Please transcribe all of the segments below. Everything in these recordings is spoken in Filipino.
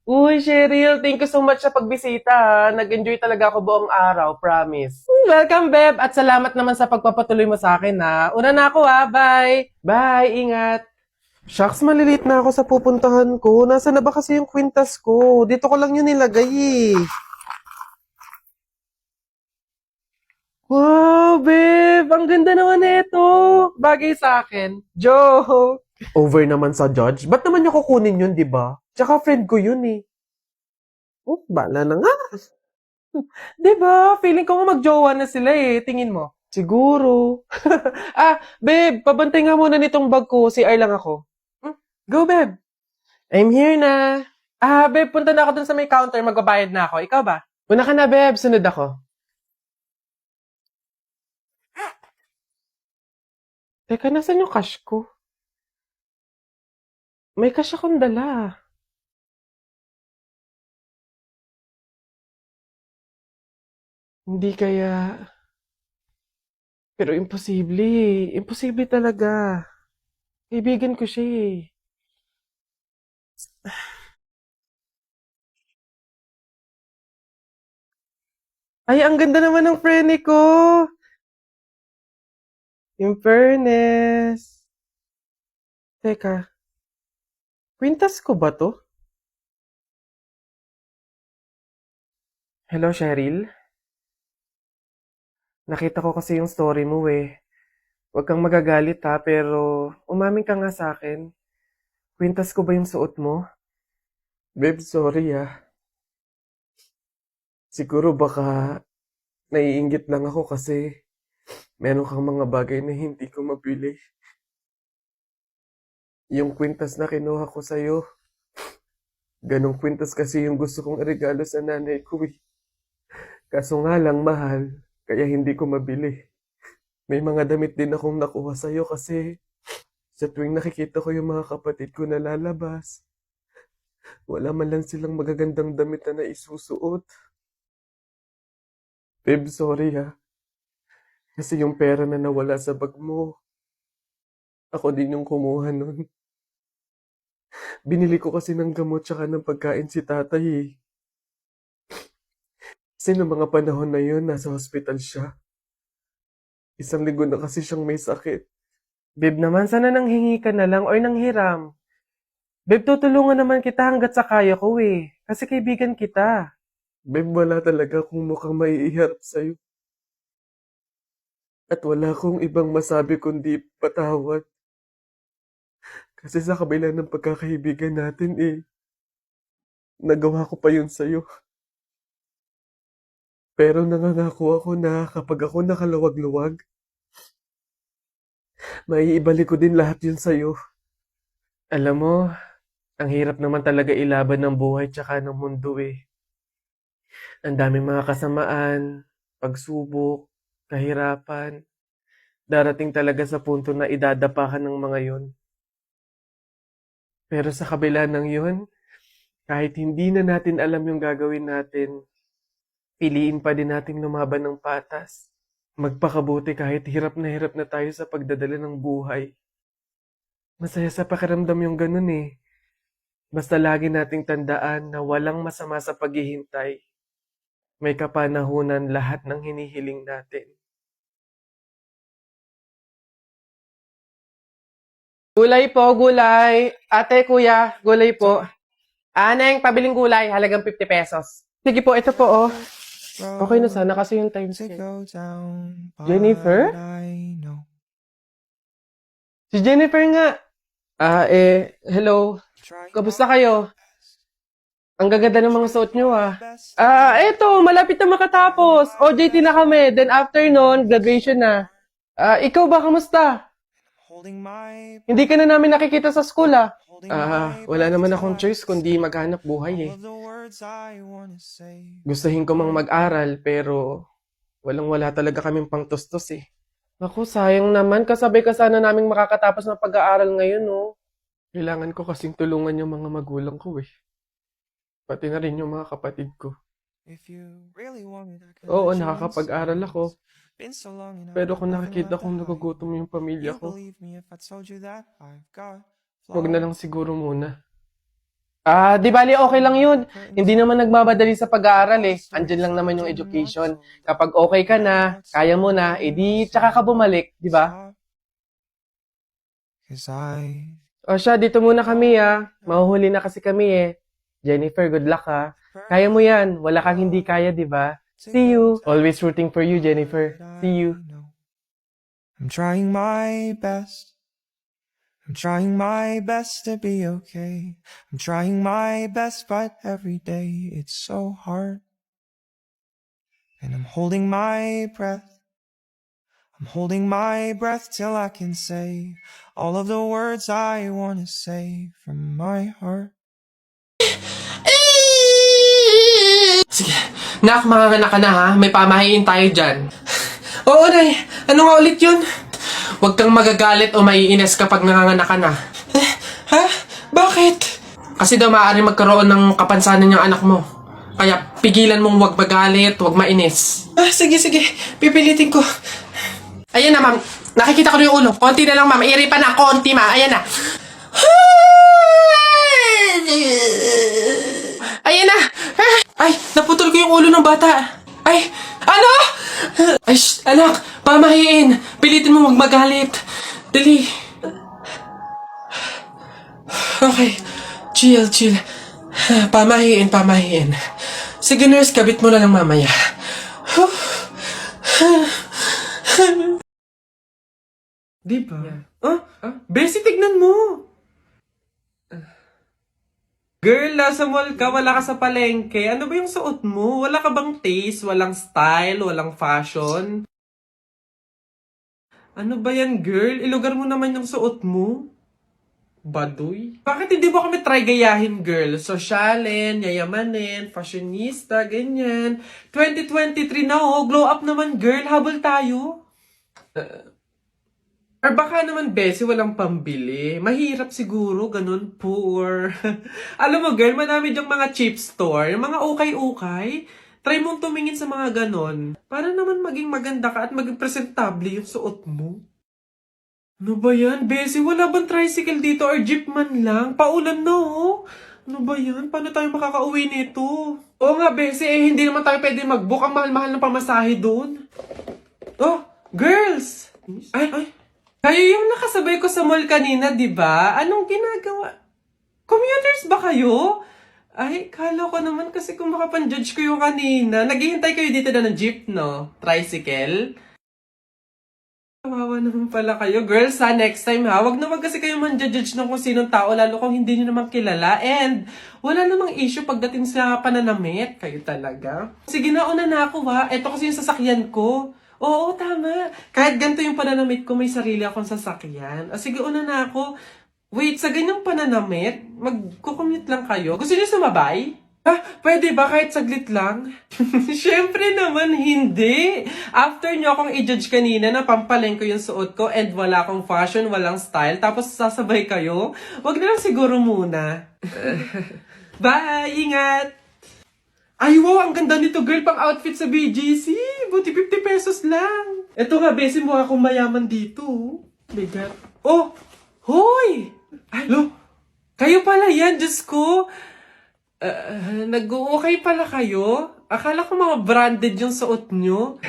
Uy, Cheryl, thank you so much sa pagbisita, ha. Nag-enjoy talaga ako buong araw, promise. Welcome, Beb, at salamat naman sa pagpapatuloy mo sa akin, ha. Una na ako, ha. Bye. Bye, ingat. Shucks, malilate na ako sa pupuntahan ko. Nasaan na ba kasi yung kwintas ko? Dito ko lang yun nilagay, eh. Wow, babe! Ang ganda naman nito! Bagay sa akin. Joke! Over naman sa judge. Ba't naman niya kukunin yun, di ba? Tsaka friend ko yun eh. Oh, bala na nga. Di ba? Feeling ko nga magjowa na sila eh. Tingin mo. Siguro. Babe, pabantay nga muna nitong bag ko. CR lang ako. Hmm, Go, babe. I'm here na. Babe, punta na ako dun sa may counter. Magbabayad na ako. Ikaw ba? Una ka na, babe. Sunod ako. Teka, nasan yung cash ko? May cash akong dala. Hindi kaya... Pero imposible eh. Imposible talaga. Kaibigan ko siya eh. Ay, ang ganda naman ng prene ko. In fairness. Teka, kwintas ko ba to? Hello, Cheryl. Nakita ko kasi yung story mo eh. Huwag kang magagalit ha, pero umamin ka nga sa akin. Kwintas ko ba yung suot mo? Babe, sorry ah. Siguro baka naiinggit lang ako kasi meron kang mga bagay na hindi ko mabili. Yung kwintas na kinuha ko sa'yo, ganong kwintas kasi yung gusto kong regalo sa nanay ko eh. Kaso nga lang mahal, kaya hindi ko mabili. May mga damit din akong nakuha sa'yo kasi sa tuwing nakikita ko yung mga kapatid ko na lalabas, wala man lang silang magagandang damit na naisusuot. Babe, sorry ha. Kasi yung pera na nawala sa bag mo, ako din yung kumuha nun. Binili ko kasi ng gamot tsaka ng pagkain si tatay eh. Kasi noong mga panahon na yun, nasa hospital siya. Isang linggo na kasi siyang may sakit. Babe naman, sana nanghingi ka na lang or nanghiram. Babe, tutulungan naman kita hanggat sa kaya ko eh. Kasi kaibigan kita. Babe, wala talaga akong mukhang maiiharap sa'yo. At wala akong ibang masabi kundi patawad. Kasi sa kabila ng pagkakaibigan natin eh, nagawa ko pa yun sa'yo. Pero nangangako ako na kapag ako nakaluwag-luwag, maiibalik ko din lahat yun sa'yo. Alam mo, ang hirap naman talaga ilaban ng buhay tsaka ng mundo eh. Ang daming mga kasamaan, pagsubok, kahirapan. Darating talaga sa punto na idadapa ka ng mga yun. Pero sa kabila ng yun, kahit hindi na natin alam yung gagawin natin, piliin pa din nating lumaban ng patas. Magpakabuti kahit hirap na tayo sa pagdadala ng buhay. Masaya sa pakiramdam yung ganun eh. Basta lagi nating tandaan na walang masama sa paghihintay. May kapanahunan lahat ng hinihiling natin. Gulay po, gulay. Ate, kuya, gulay po. Neng, pabiling gulay, halagang 50 pesos. Sige po, ito po oh. Okay na sana kasi yung time to check. go down, Jennifer? but I know. Si Jennifer nga. Hello. Trying Kamusta my kayo? best, Ang gaganda ng mga trying suot nyo my ah. best to be Eto, malapit na trying makatapos. my OJT na best to kami. Then be after nun, honest. graduation na. Ikaw ba, kamusta? Holding my Hindi ka breath, na namin nakikita sa school ah. holding my Wala breath naman till akong I choice kundi say maghanap buhay all eh. of the words I wanna say. Gustuhin ko mang mag-aral pero walang-wala talaga kaming pangtustos eh. Naku, sayang naman. Kasabay ka sana naming makakatapos ng pag-aaral ngayon, oh. Kailangan ko kasing tulungan yung mga magulang ko eh. Pati na rin yung mga kapatid ko. If you really want it, I could Oo, let you nakakapag-aral inside. ako. Been so long, you know, Pero got kung nothing nakikita left to kong hide. nagugutom yung pamilya You ko, believe me if I told you that I've got wag na lang flaws. siguro muna. Di bali okay lang yun. Hindi naman nagmamadali sa pag-aaral eh. Andyan lang naman yung education. Kapag okay ka na, kaya mo na, edi tsaka ka bumalik, di ba? 'Cause I O siya, dito muna kami Mahuhuli na kasi kami eh. Jennifer, good luck ha. Kaya mo yan. Wala kang hindi kaya, di ba? See you. Always rooting for you, Jennifer. See you. I'm trying my best. I'm trying my best to be okay. I'm trying my best, but every day it's so hard. And I'm holding my breath. I'm holding my breath till I can say all of the words I want to say from my heart. Sige. Nak, manganganak ka na ha. May pamahiin tayo dyan. Oo, Nay. Ano nga ulit yun? Huwag kang magagalit o maiinis kapag nanganganak ka na. Ha? Bakit? Kasi daw maaari magkaroon ng kapansanan yung anak mo. Kaya pigilan mong huwag magalit, huwag mainis. Sige. Pipilitin ko. Ayan na, ma'am. Nakikita ko na yung ulo. Konti na lang, ma'am. Iri pa na. Konti, ma. Ayan na. Ayan na. Ay, naputol ko yung ulo ng bata. Ay, ano? Ay, anak. Pamahiin. Pilitin mo huwag magalit. Dali. Okay. Chill. Pamahiin. Sige, nurse. Kabit mo na lang mamaya. Di ba? Bessie, tignan mo. Girl, nasa mall ka, wala ka sa palengke. Ano ba yung suot mo? Wala ka bang taste? Walang style? Walang fashion? Ano ba yan, girl? Ilugar mo naman yung suot mo. Baduy? Bakit hindi mo kami try gayahin, girl? Sosyalin, yayamanin, fashionista, ganyan. 2023 na glow up naman, girl. Habol tayo. Or baka naman, Bessie, walang pambili. Mahirap siguro, ganun, poor. Alam mo, girl, madami dyang mga cheap store, yung mga ukay-ukay. Try mong tumingin sa mga ganon. Para naman maging maganda ka at maging presentable yung suot mo. Ano ba yan, Bessie? Wala bang tricycle dito or jeep man lang? Paulan na, oh. Ano ba yan? Paano tayo makakauwi nito? Oo nga, Bessie, hindi naman tayo pwede mag-book. Ang mahal-mahal ng pamasahe doon. Oh, girls! Ay. Kayo yung nakasabay ko sa mall kanina, di ba? Anong ginagawa? Commuters ba kayo? Ay, kala ko naman kasi kung makapan-judge ko yung kanina. Naghihintay kayo dito na ng jeep, no? Tricycle? Kawawa naman pala kayo. Girls, next time Wag kasi kayo man-judge ng kung sinong tao, lalo kung hindi nyo naman kilala. And wala namang issue pagdating sa pananamit. Kayo talaga. Sige na, una na ako Ito kasi yung sasakyan ko. Oo, tama. Kahit ganito yung pananamit ko, may sarili akong sasakyan. Sige, una na ako. Wait, sa ganyang pananamit, magkukommute lang kayo? Gusto niyo sumabay? Pwede ba kahit saglit lang? Siyempre naman, hindi. After nyo akong i-judge kanina na pampaleng ko yung suot ko and wala akong fashion, walang style, tapos sasabay kayo, wag na lang siguro muna. Bye! Ingat! Ay, wow! Ang ganda nito, girl, pang outfit sa BGC. Buti 50 pesos lang. Eto nga, Bessie, mukha akong mayaman dito. Bigat. Oh! Hoy! Ay, kayo pala yan, Diyos ko. Nag-okay pala kayo? Akala ko mga branded yung suot nyo.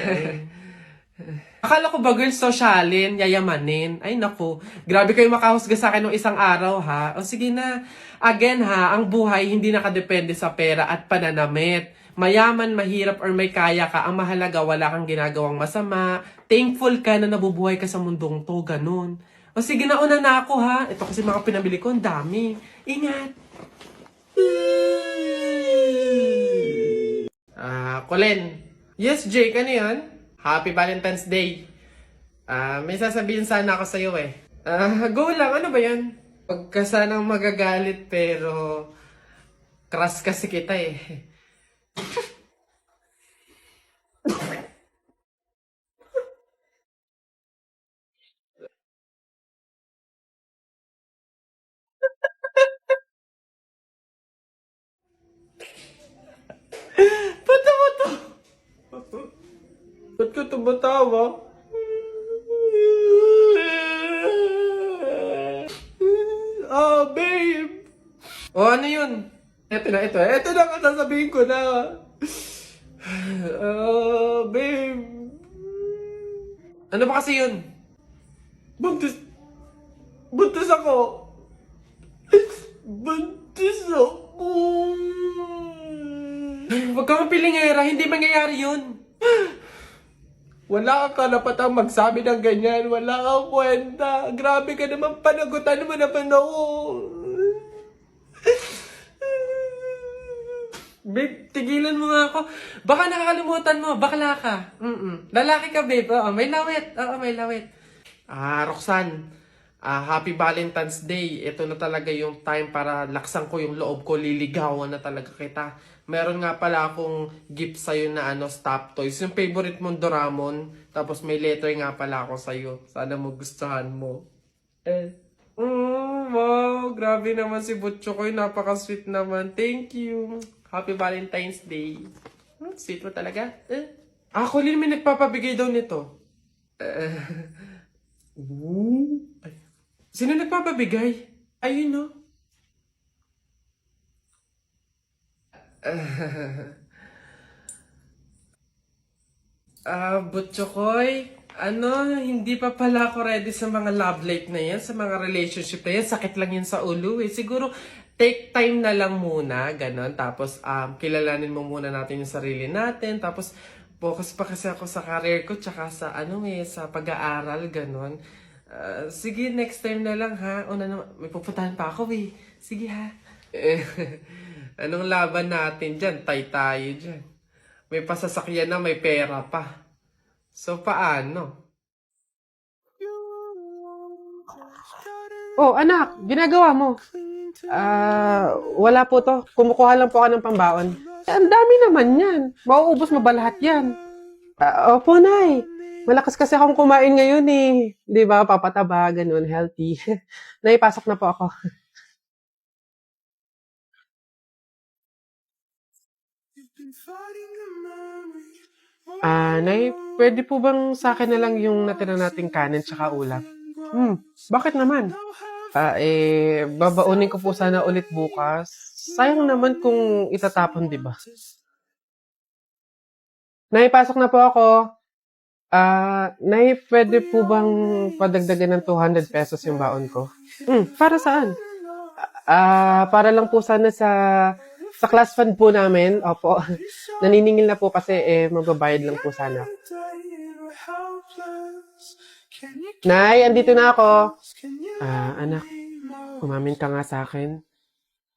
Akala ko ba, girl, sosyalin, yayamanin. Ay, naku. Grabe kayo makahusga sa akin ng isang araw, ha? O sige na. Again, ang buhay hindi nakadepende sa pera at pananamit. Mayaman, mahirap, or may kaya ka, ang mahalaga, wala kang ginagawang masama. Thankful ka na nabubuhay ka sa mundong to, ganun. O sige na, una na ako, ha? Ito kasi mga pinabili ko, ang dami. Ingat! Colin. Yes, Jake, ano yan? Happy Valentine's Day. May sasabihin sana ako sa'yo eh. Go lang, ano ba yan? Huwag ka sanang magagalit pero crush kasi kita eh. Ba't ba't ka tumatawa? Babe! O ano ano yun? Ito na, ito. Ito na ang sasabihin ko na. Babe. Ano ba kasi yun? Buntis. Buntis ako. Buntis ako. Huwag kang pilingera, hindi mangyayari yun. Wala kang karapatang magsabi ng ganyan. Wala kang kwenta. Grabe ka naman, panagutan mo naman ako. Babe, tigilan mo nga ako. Baka nakakalimutan mo, bakla ka. Lalaki ka, babe. Oo, may lawit. Oo, may lawit. Roxanne, Happy Valentine's Day. Ito na talaga yung time para laksan ko yung loob ko. Liligawan na talaga kita. Meron nga pala akong gift sa'yo na stop toys. Yung favorite mong Doraemon. Tapos may letter nga pala ako sa'yo. Sana magustuhan mo. Wow, grabe naman si Butcho ko. Napaka-sweet naman. Thank you. Happy Valentine's Day. Sweet mo talaga. Colleen, may nagpapabigay daw nito. Ay. Sino nagpapabigay? Ayun, no? Butchokoy, hindi pa pala ako ready sa mga love life na yan, sa mga relationship na yan. Sakit lang yan sa ulo eh. Siguro, take time na lang muna, ganon. Tapos, kilalanin mo muna natin yung sarili natin. Tapos, focus pa kasi ako sa career ko, tsaka sa, sa pag-aaral, ganon. Sige, next time na lang ha. Una naman, may pupuntahan pa ako eh. Sige ha. Anong laban natin dyan? Tay tayo dyan. May pasasakyan na, may pera pa. So, paano? Oh, anak, ginagawa mo? Wala po to. Kumukuha lang po ako ng pambaon. Ang dami naman yan. Mauubos mo ba lahat yan? Opo, Nay. Malakas kasi akong kumain ngayon eh. Di ba? Papataba, ganun, healthy. Naipasok na po ako. Nay, pwede po bang sa akin na lang yung natira nating kanin tsaka ulam? Bakit naman? Babaunin ko po sana ulit bukas. Sayang naman kung itatapon, di ba? Nay, pasok na po ako. Nay, pwede po bang padagdagan ng 200 pesos yung baon ko? Para saan? Para lang po sana sa class fund po namin. Opo. Naniningil na po kasi magbabayad lang po sana. Nay, andito na ako. Anak, umamin ka nga sa akin.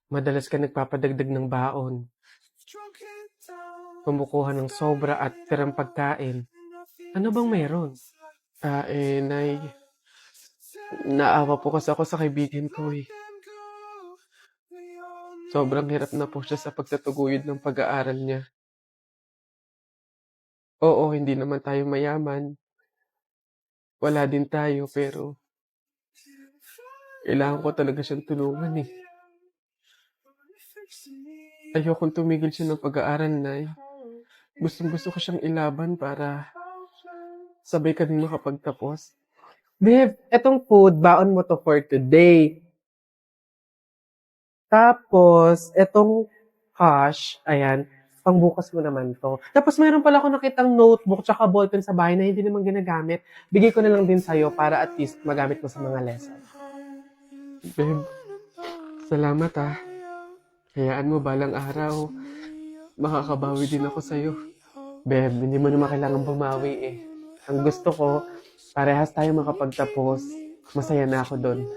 Madalas ka nagpapadagdag ng baon. Kumukuha ng sobra at tirang pagkain. Ano bang meron? Nay, naawa po kasi ako sa kaibigan ko eh. Sobrang hirap na po siya sa pagtatuguyod ng pag-aaral niya. Oo, hindi naman tayo mayaman. Wala din tayo, pero kailangan ko talaga siyang tulungan eh. Ayokong tumigil siya ng pag-aaral, Nay. Gustong-gusto ko siyang ilaban para sabay kami makapagtapos. Babe, etong food, baon mo to for today. Tapos, etong cash, ayan, pangbukas mo naman to. Tapos, mayroon pala ako nakitang notebook tsaka ballpen sa bahay na hindi naman ginagamit. Bigay ko na lang din sa'yo para at least magamit mo sa mga lesson. Babe, salamat ah. Hayaan mo balang araw, makakabawi din ako sa'yo. Babe, hindi mo naman kailangan bumawi eh. Ang gusto ko, parehas tayo makapagtapos. Masaya na ako doon.